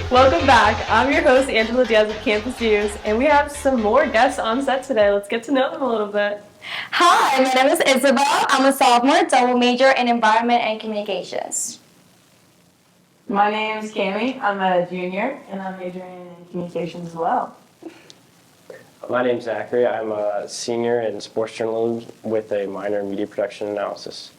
Welcome back. I'm your host, Angela Diaz with Campus News, and we have some more guests on set today. Let's get to know them a little bit. Hi, my name is Isabel. I'm a sophomore, double major in environment and communications. My name is Cami. I'm a junior, and I'm majoring in communications as well. My name's Zachary. I'm a senior in sports journalism with a minor in media production analysis.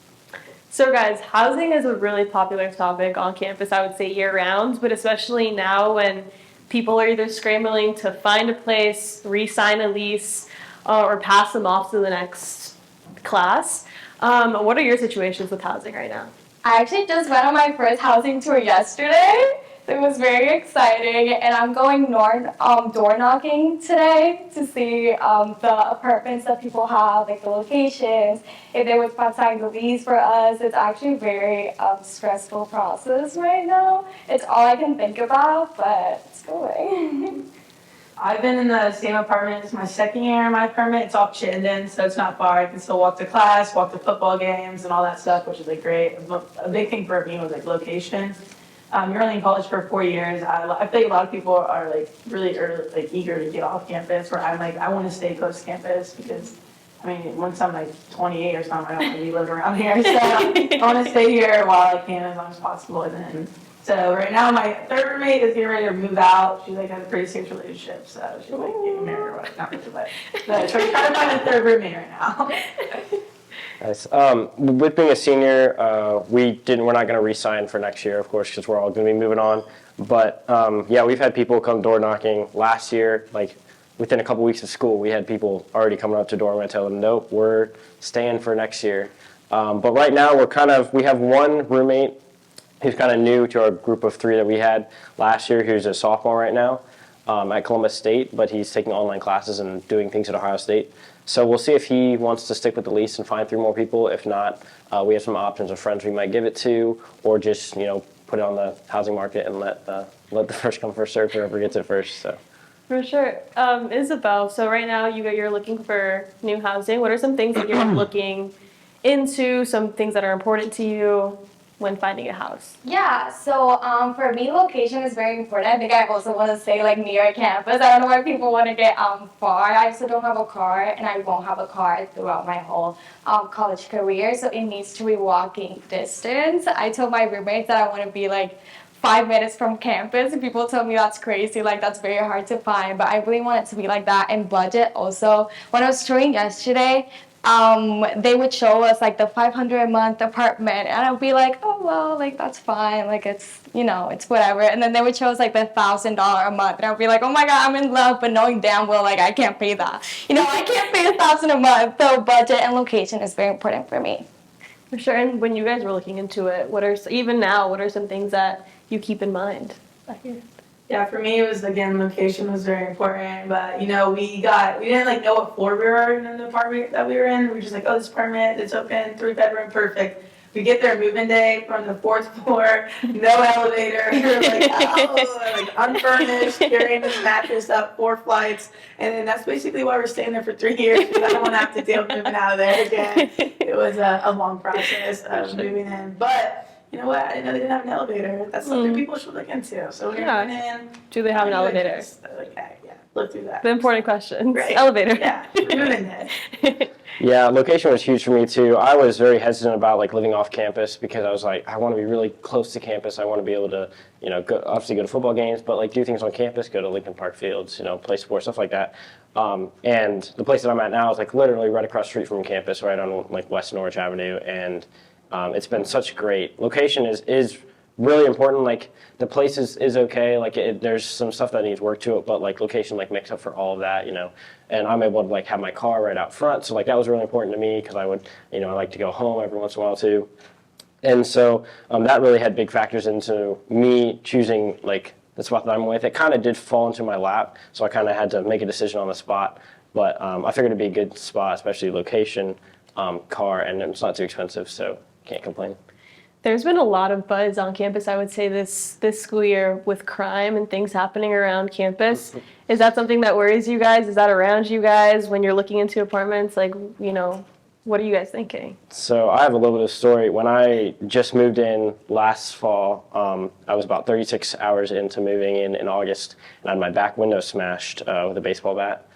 So guys, housing is a really popular topic on campus, I would say year-round, but especially now when people are either scrambling to find a place, re-sign a lease, or pass them off to the next class. What are your situations with housing right now? I actually just went on my first housing tour yesterday. It was very exciting, and I'm going door knocking today to see the apartments that people have, like the locations, if they would sign the lease for us. It's actually a very stressful process right now. It's all I can think about, but it's going. I've been in the same apartment. It's my second year in my apartment. It's off Chittenden, so it's not far. I can still walk to class, walk to football games, and all that stuff, which is like great. A big thing for me was like location. You're only in college for 4 years. I think a lot of people are like really early, like eager to get off campus. Where I'm like, I want to stay close to campus because, I mean, once I'm like 28 or something, I don't want to be living around here. So I want to stay here while I can as long as possible. And then, so right now my third roommate is getting ready to move out. She's like has a pretty serious relationship, so she's like getting married or what? Not really, but so we're trying to find a third roommate right now. Nice. With being a senior, we're not going to re-sign for next year, of course, because we're all going to be moving on. But yeah, we've had people come door knocking last year, like within a couple weeks of school. We had people already coming up to door, and I tell them, nope, we're staying for next year. But right now, we have one roommate who's kind of new to our group of 3 that we had last year, who's a sophomore right now at Columbus State, but he's taking online classes and doing things at Ohio State. So we'll see if he wants to stick with the lease and find 3 more people. If not, we have some options of friends we might give it to, or just put it on the housing market and let the first come first serve whoever gets it first. So. For sure. Isabel, so right now you're looking for new housing. What are some things that you're looking into, some things that are important to you when finding a house? Yeah, so for me, location is very important. I think I also want to say like near campus. I don't know why people want to get far. I also don't have a car, and I won't have a car throughout my whole college career, so it needs to be walking distance. I told my roommates that I want to be like 5 minutes from campus. People tell me that's crazy, like that's very hard to find, but I really want it to be like that. And budget also. When I was touring yesterday, they would show us like the $500 a month apartment, and I'd be like, oh well, like that's fine, like it's it's whatever. And then they would show us like the $1,000 a month, and I'd be like, oh my god, I'm in love, but knowing damn well like I can't pay that. I can't pay $1,000 a month. So budget and location is very important for me. For sure. And when you guys were looking into it, what are some things that you keep in mind? Yeah, for me, it was, again, location was very important, but, we didn't, like, know what floor we were in the apartment that we were in. We were just like, oh, this apartment, it's open, 3-bedroom, perfect. We get there move-in day from the 4th floor, no elevator, we're like, oh, like, unfurnished, carrying this mattress up 4 flights, and then that's basically why we're staying there for 3 years, because I don't want to have to deal with moving out of there again. It was a long process of moving in, but... You know what? I didn't know they didn't have an elevator. That's something people should look into. So we went in. Do they have an elevator? Okay, yeah. Look through that. The important question. Right. Elevator. Yeah. We're moving it. Yeah, location was huge for me too. I was very hesitant about like living off campus because I was like, I want to be really close to campus. I want to be able to, obviously go to football games, but like do things on campus, go to Lincoln Park Fields, play sports, stuff like that. And the place that I'm at now is like literally right across the street from campus, right on like West Norwich Avenue, and it's been such great. Location is really important. Like the place is okay. Like there's some stuff that needs work to it, but like location like makes up for all of that, And I'm able to like have my car right out front, so like that was really important to me because I would, I like to go home every once in a while too. And so that really had big factors into me choosing like the spot that I'm with. It kind of did fall into my lap, so I kind of had to make a decision on the spot. But I figured it'd be a good spot, especially location, car, and it's not too expensive, so can't complain. There's been a lot of buzz on campus, I would say, this school year with crime and things happening around campus. Is that something that worries you guys? Is that around you guys when you're looking into apartments? Like, What are you guys thinking? So I have a little bit of story. When I just moved in last fall, I was about 36 hours into moving in August, and I had my back window smashed with a baseball bat.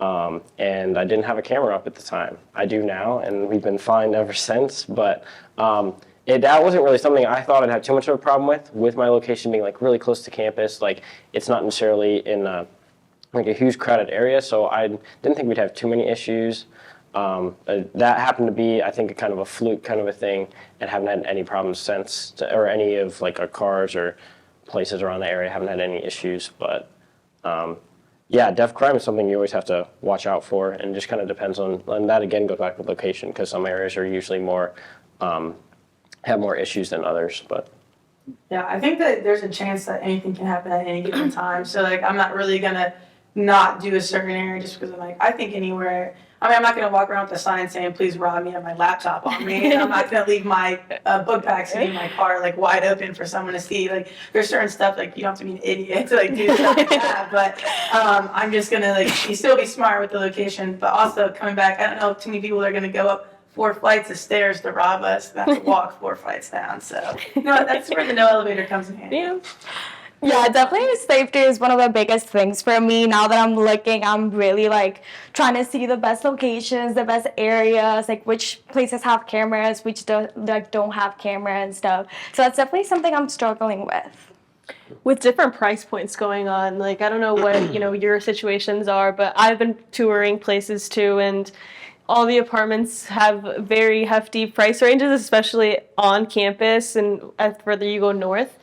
And I didn't have a camera up at the time. I do now, and we've been fine ever since. But that wasn't really something I thought I'd have too much of a problem with my location being like really close to campus. Like it's not necessarily in like a huge crowded area, so I didn't think we'd have too many issues. That happened to be, I think, a kind of a fluke kind of a thing, and haven't had any problems since, or any of like our cars or places around the area haven't had any issues. But yeah, deaf crime is something you always have to watch out for, and just kind of depends on, and that again goes back to location, because some areas are usually more, have more issues than others, but. Yeah, I think that there's a chance that anything can happen at any given time. So like, I'm not really gonna not do a certain area just because I'm like, I think anywhere. I mean, I'm not gonna walk around with a sign saying, "Please rob me," and my laptop on me. And I'm not gonna leave my book bag sitting in my car like wide open for someone to see. Like, there's certain stuff like you don't have to be an idiot to like do stuff like that. But I'm just gonna like still be smart with the location. But also coming back, I don't know if too many people are gonna go up 4 flights of stairs to rob us. And have to walk 4 flights down. So no, that's where the no elevator comes in handy. Yeah. Yeah, definitely safety is one of the biggest things for me. Now that I'm looking, I'm really like trying to see the best locations, the best areas, like which places have cameras, which don't have camera and stuff. So that's definitely something I'm struggling with. With different price points going on, like I don't know what your situations are, but I've been touring places too, and all the apartments have very hefty price ranges, especially on campus and as further you go north.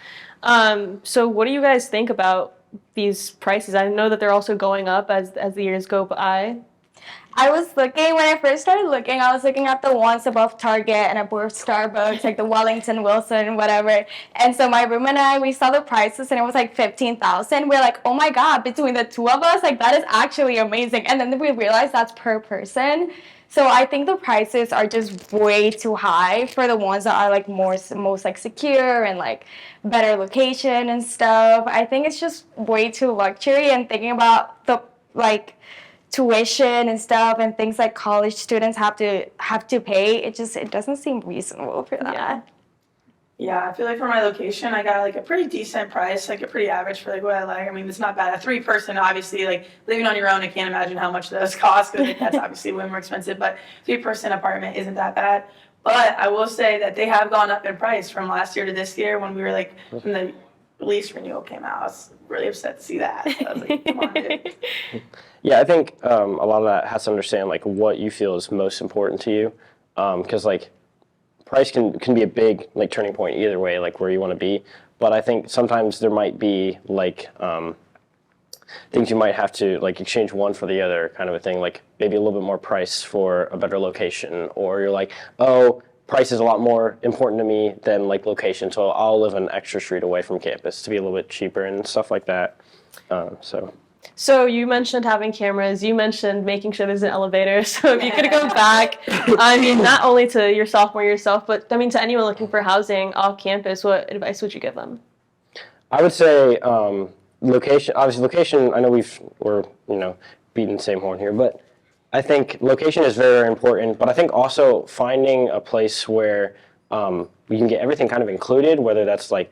So what do you guys think about these prices? I know that they're also going up as the years go by. I was looking, when I first started looking, I was looking at the ones above Target and above Starbucks, like the Wellington, Wilson, whatever. And so my room and I, we saw the prices and it was like $15,000. We're like, oh my God, between the two of us, like that is actually amazing. And then we realized that's per person. So I think the prices are just way too high for the ones that are like most like secure and like better location and stuff. I think it's just way too luxury, and thinking about the like tuition and stuff and things like college students have to pay, it doesn't seem reasonable for that. Yeah, I feel like for my location, I got like a pretty decent price, like a pretty average for like what I like. I mean, it's not bad. A 3-person, obviously, like living on your own, I can't imagine how much those cost, because like, that's obviously way more expensive. But 3-person apartment isn't that bad. But I will say that they have gone up in price from last year to this year. When we were like, when the lease renewal came out, I was really upset to see that. So I was like, come on, dude. Yeah, I think a lot of that has to understand like what you feel is most important to you, because like price can be a big like turning point either way, like where you want to be. But I think sometimes there might be like things you might have to like exchange one for the other kind of a thing, like maybe a little bit more price for a better location, or you're like, oh, price is a lot more important to me than like location, so I'll live an extra street away from campus to be a little bit cheaper and stuff like that. So you mentioned having cameras, you mentioned making sure there's an elevator. So if you could go back, I mean, not only to your sophomore yourself, but I mean to anyone looking for housing off campus, what advice would you give them? I would say location. Obviously, location. I know we're beating the same horn here, but I think location is very, very important. But I think also finding a place where you can get everything kind of included, whether that's like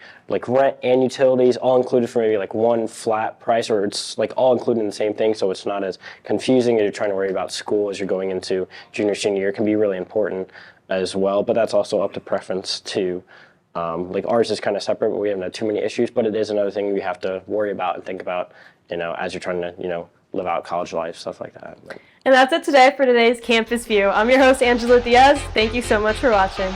rent and utilities all included for maybe like one flat price, or it's like all included in the same thing, so it's not as confusing as you're trying to worry about school as you're going into junior, senior year. It can be really important as well, but that's also up to preference too. Like ours is kind of separate, but we haven't had too many issues, but it is another thing you have to worry about and think about, as you're trying to, live out college life, stuff like that. And that's it today for today's Campus View. I'm your host, Angela Diaz. Thank you so much for watching.